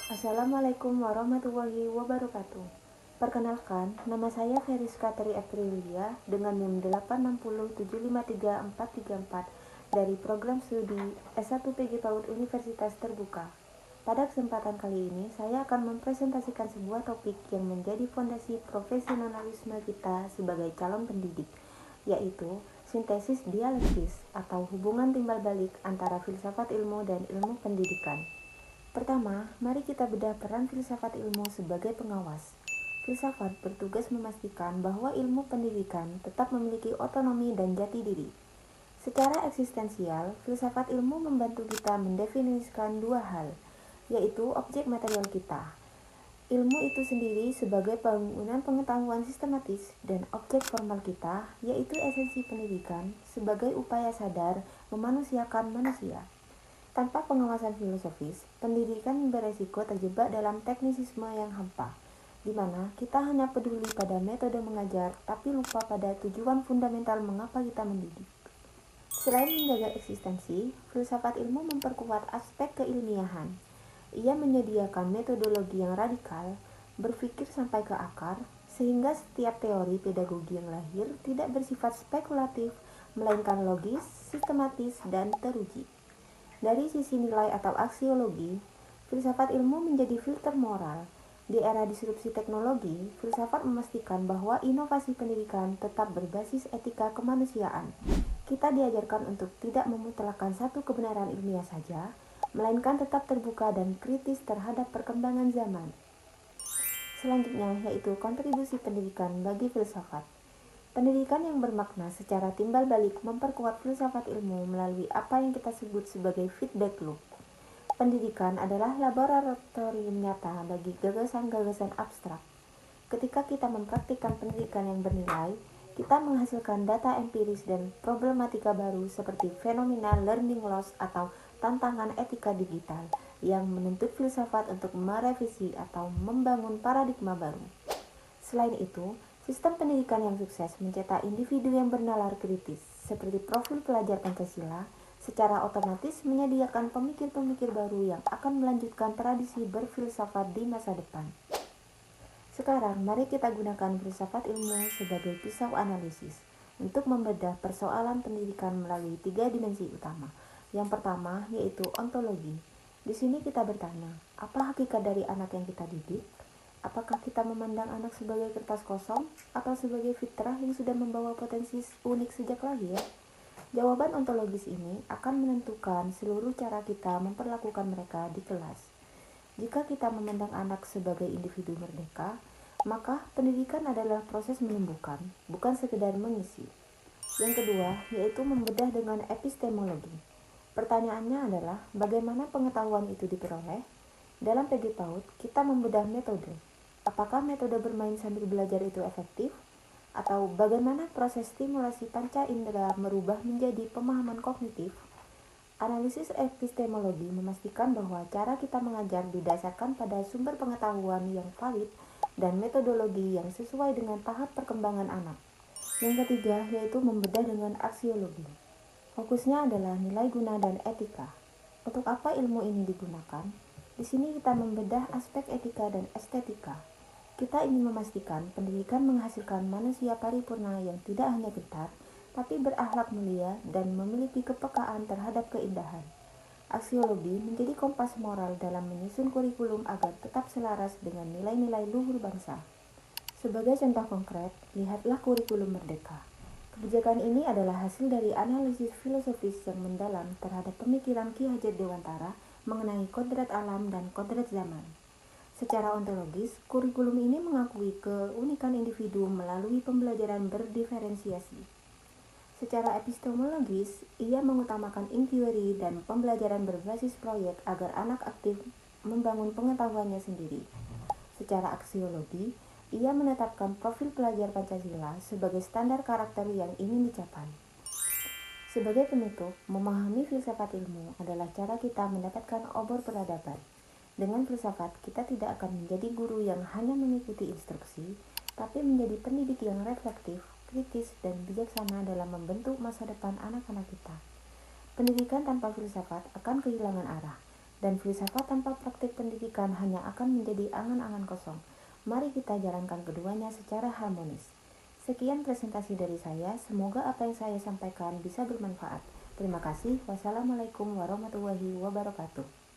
Assalamualaikum warahmatullahi wabarakatuh. Perkenalkan, nama saya Feriska Tri Aprilia dengan NIM 860753434 dari program studi S1 PG PAUD Universitas Terbuka. Pada kesempatan kali ini, saya akan mempresentasikan sebuah topik yang menjadi fondasi profesionalisme kita sebagai calon pendidik, yaitu sintesis dialektis atau hubungan timbal balik antara filsafat ilmu dan ilmu pendidikan. Pertama, mari kita bedah peran filsafat ilmu sebagai pengawas. Filsafat bertugas memastikan bahwa ilmu pendidikan tetap memiliki otonomi dan jati diri. Secara eksistensial, filsafat ilmu membantu kita mendefinisikan dua hal, yaitu objek material kita. Ilmu itu sendiri sebagai bangunan pengetahuan sistematis dan objek formal kita, yaitu esensi pendidikan sebagai upaya sadar memanusiakan manusia. Tanpa pengawasan filosofis, pendidikan beresiko terjebak dalam teknisisme yang hampa, di mana kita hanya peduli pada metode mengajar, tapi lupa pada tujuan fundamental mengapa kita mendidik. Selain menjaga eksistensi, filsafat ilmu memperkuat aspek keilmiahan. Ia menyediakan metodologi yang radikal, berpikir sampai ke akar, sehingga setiap teori pedagogi yang lahir tidak bersifat spekulatif, melainkan logis, sistematis, dan teruji. Dari sisi nilai atau aksiologi, filsafat ilmu menjadi filter moral. Di era disrupsi teknologi, filsafat memastikan bahwa inovasi pendidikan tetap berbasis etika kemanusiaan. Kita diajarkan untuk tidak memutlakan satu kebenaran ilmiah saja, melainkan tetap terbuka dan kritis terhadap perkembangan zaman. Selanjutnya yaitu kontribusi pendidikan bagi filsafat. Pendidikan yang bermakna secara timbal balik memperkuat filsafat ilmu melalui apa yang kita sebut sebagai feedback loop. Pendidikan adalah laboratorium nyata bagi gagasan-gagasan abstrak. Ketika kita mempraktikkan pendidikan yang bernilai, kita menghasilkan data empiris dan problematika baru seperti fenomena learning loss atau tantangan etika digital yang menuntut filsafat untuk merevisi atau membangun paradigma baru. Selain itu, sistem pendidikan yang sukses mencetak individu yang bernalar kritis, seperti profil pelajar Pancasila, secara otomatis menyediakan pemikir-pemikir baru yang akan melanjutkan tradisi berfilsafat di masa depan. Sekarang, mari kita gunakan filsafat ilmu sebagai pisau analisis untuk membedah persoalan pendidikan melalui 3 dimensi utama. Yang pertama yaitu ontologi. Di sini kita bertanya, apa hakikat dari anak yang kita didik? Apakah kita memandang anak sebagai kertas kosong atau sebagai fitrah yang sudah membawa potensi unik sejak lahir? Jawaban ontologis ini akan menentukan seluruh cara kita memperlakukan mereka di kelas. Jika kita memandang anak sebagai individu merdeka, maka pendidikan adalah proses menumbuhkan, bukan sekedar mengisi. Yang kedua, yaitu membedah dengan epistemologi. Pertanyaannya adalah, bagaimana pengetahuan itu diperoleh? Dalam PG PAUD, kita membedah metode. Apakah metode bermain sambil belajar itu efektif? Atau bagaimana proses stimulasi panca indera merubah menjadi pemahaman kognitif? Analisis epistemologi memastikan bahwa cara kita mengajar didasarkan pada sumber pengetahuan yang valid dan metodologi yang sesuai dengan tahap perkembangan anak. Yang ketiga yaitu membedah dengan aksiologi. Fokusnya adalah nilai guna dan etika. Untuk apa ilmu ini digunakan? Di sini kita membedah aspek etika dan estetika. Kita ingin memastikan pendidikan menghasilkan manusia paripurna yang tidak hanya pintar, tapi berakhlak mulia dan memiliki kepekaan terhadap keindahan. Aksiologi menjadi kompas moral dalam menyusun kurikulum agar tetap selaras dengan nilai-nilai luhur bangsa. Sebagai contoh konkret, lihatlah kurikulum merdeka. Kebijakan ini adalah hasil dari analisis filosofis yang mendalam terhadap pemikiran Ki Hajar Dewantara mengenai kodrat alam dan kodrat zaman. Secara ontologis, kurikulum ini mengakui keunikan individu melalui pembelajaran berdiferensiasi. Secara epistemologis, ia mengutamakan inquiry dan pembelajaran berbasis proyek agar anak aktif membangun pengetahuannya sendiri. Secara aksiologi, ia menetapkan profil pelajar Pancasila sebagai standar karakter yang ingin dicapai. Sebagai penutup, memahami filsafat ilmu adalah cara kita mendapatkan obor peradaban. Dengan filsafat, kita tidak akan menjadi guru yang hanya mengikuti instruksi, tapi menjadi pendidik yang reflektif, kritis, dan bijaksana dalam membentuk masa depan anak-anak kita. Pendidikan tanpa filsafat akan kehilangan arah, Dan filsafat tanpa praktik pendidikan hanya akan menjadi angan-angan kosong. Mari kita jalankan keduanya secara harmonis. Sekian presentasi dari saya, semoga apa yang saya sampaikan bisa bermanfaat. Terima kasih. Wassalamualaikum warahmatullahi wabarakatuh.